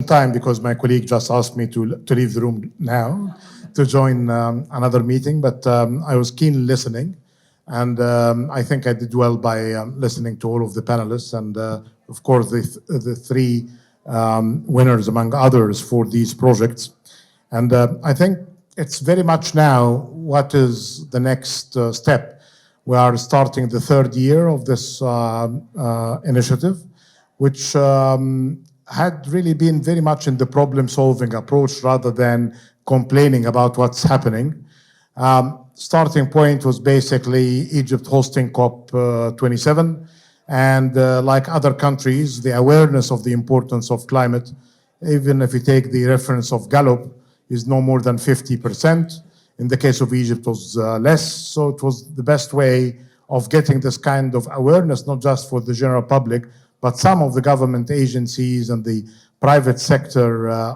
time because my colleague just asked me to leave the room now to join another meeting, but I was keen listening. And I think I did well by listening to all of the panelists and, of course, the three winners, among others, for these projects. And I think it's very much now what is the next step. We are starting the third year of this initiative, which had really been very much in the problem-solving approach rather than complaining about what's happening. Starting point was basically Egypt hosting COP27, and like other countries, the awareness of the importance of climate, even if you take the reference of Gallup, is no more than 50%. In the case of Egypt, it was less, so it was the best way of getting this kind of awareness, not just for the general public, but some of the government agencies and the private sector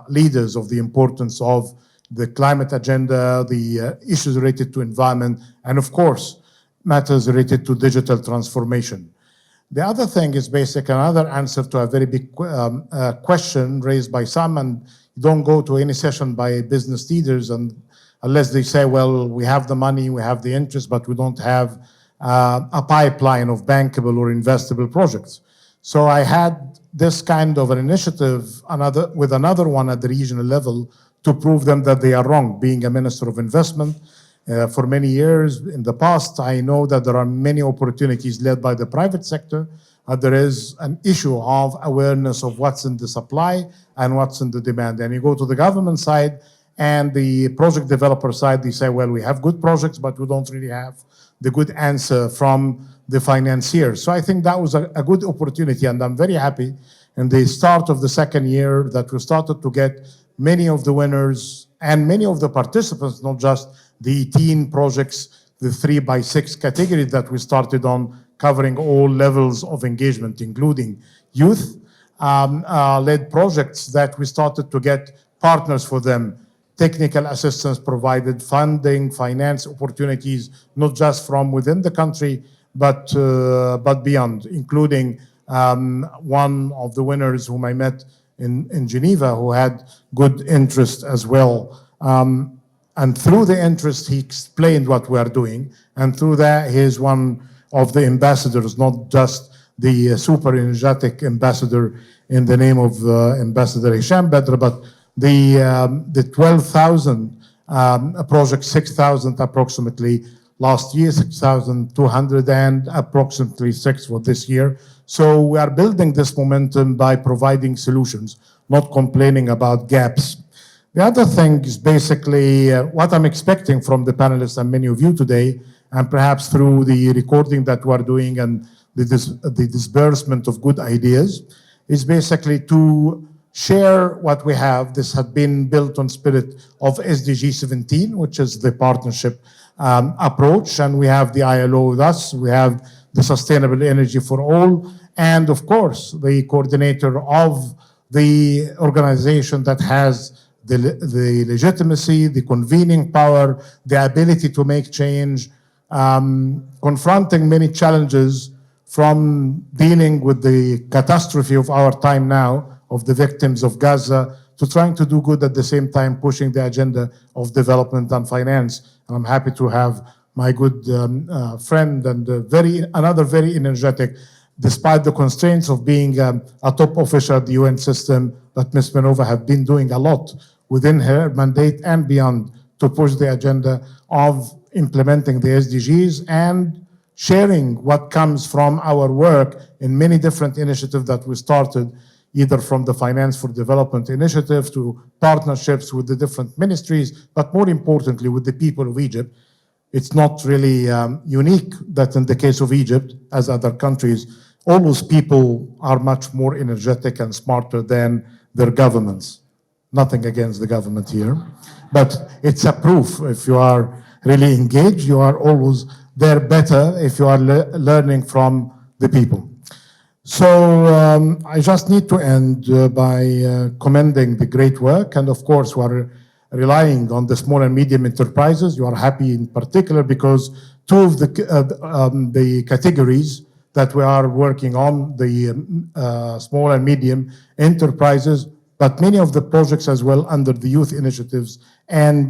leaders of the importance of the climate agenda, the issues related to environment, and of course, matters related to digital transformation. The other thing is basically another answer to a very big question raised by some, and you don't go to any session by business leaders and unless they say, well, we have the money, we have the interest, but we don't have a pipeline of bankable or investable projects. So I had this kind of an initiative with another one at the regional level to prove them that they are wrong. Being a Minister of Investment for many years in the past, I know that there are many opportunities led by the private sector. There is an issue of awareness of what's in the supply and what's in the demand. And you go to the government side and the project developer side, they say, well, we have good projects, but we don't really have the good answer from the financiers. So I think that was a good opportunity, and I'm very happy in the start of the second year that we started to get many of the winners and many of the participants, not just the 18 projects, the 3x6 category that we started on, covering all levels of engagement, including youth, led projects that we started to get partners for them, technical assistance provided, funding, finance opportunities, not just from within the country, but beyond, including one of the winners whom I met in Geneva who had good interest as well. And through the interest, he explained what we are doing. And through that, he is one of the ambassadors, not just the super energetic ambassador in the name of Ambassador Hisham Badr, but the 12,000 projects, 6,000 approximately last year, 6,200 and approximately 6 for this year. So we are building this momentum by providing solutions, not complaining about gaps. The other thing is basically what I'm expecting from the panelists and many of you today, and perhaps through the recording that we're doing and the disbursement of good ideas, is basically to share what we have. This had been built on spirit of SDG 17, which is the partnership approach, and we have the ILO with us, we have the Sustainable Energy for All, and of course, the coordinator of the organization that has the legitimacy, the convening power, the ability to make change, confronting many challenges from dealing with the catastrophe of our time now, of the victims of Gaza, to trying to do good at the same time, pushing the agenda of development and finance. And I'm happy to have my good friend and another very energetic, despite the constraints of being a top official at the UN system, but Ms. Minova have been doing a lot within her mandate and beyond to push the agenda of implementing the SDGs and sharing what comes from our work in many different initiatives that we started, either from the Finance for Development initiative to partnerships with the different ministries, but more importantly, with the people of Egypt. It's not really unique that in the case of Egypt, as other countries, all those people are much more energetic and smarter than their governments. Nothing against the government here, but it's a proof. If you are really engaged, you are always there better if you are learning from the people. So I just need to end by commending the great work. And of course, we are relying on the small and medium enterprises. You are happy in particular because two of the categories that we are working on, the small and medium enterprises, but many of the projects as well under the youth initiatives and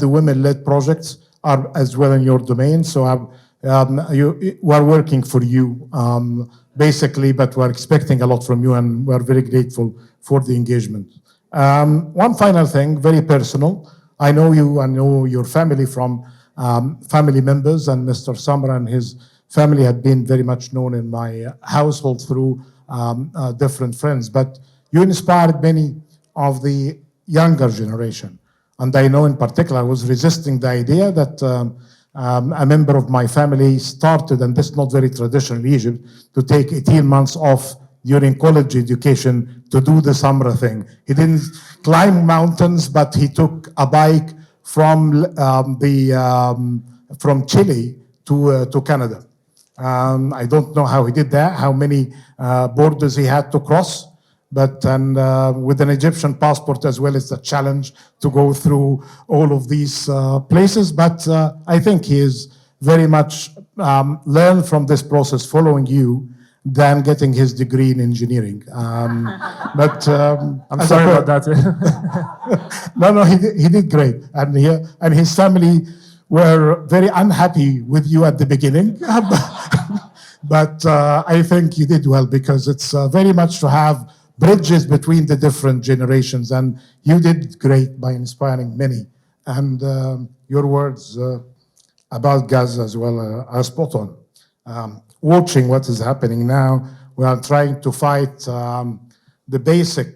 the women-led projects are as well in your domain. So we're working for you, basically, but we're expecting a lot from you, and we're very grateful for the engagement. One final thing, very personal. I know you, I know your family from family members, and Mr. Samra and his family had been very much known in my household through different friends. But you inspired many of the younger generation. And I know in particular, I was resisting the idea that a member of my family started, and this is not very traditional in Egypt, to take 18 months off during college education to do the Samra thing. He didn't climb mountains, but he took a bike from from Chile to Canada. I don't know how he did that, how many borders he had to cross, but with an Egyptian passport as well, it's a challenge to go through all of these places. But I think he is very much learned from this process following you than getting his degree in engineering. But I'm sorry about that. no, he did great, and his family were very unhappy with you at the beginning. But I think you did well, because it's very much to have bridges between the different generations, and you did great by inspiring many. And your words about Gaza as well are spot on. Watching what is happening now, we are trying to fight the basic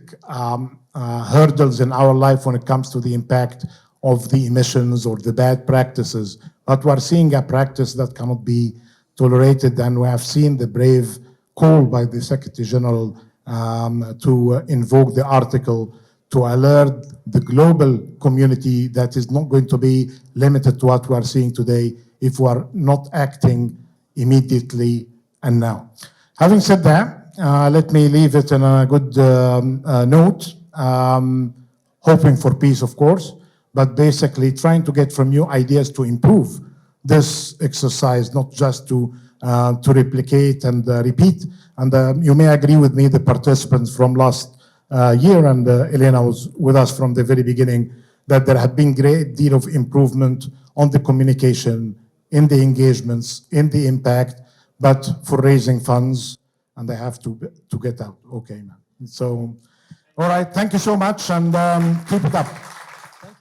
hurdles in our life when it comes to the impact of the emissions or the bad practices. But we're seeing a practice that cannot be tolerated, and we have seen the brave call by the Secretary General to invoke the article to alert the global community that is not going to be limited to what we are seeing today if we are not acting immediately and now. Having said that, let me leave it on a good note, hoping for peace, of course, but basically trying to get from you ideas to improve this exercise, not just to replicate and repeat. And you may agree with me, the participants from last year, and Elena was with us from the very beginning, that there had been great deal of improvement on the communication, in the engagements, in the impact, but for raising funds, and they have to get out. Okay, man. So, all right, thank you so much, and keep it up.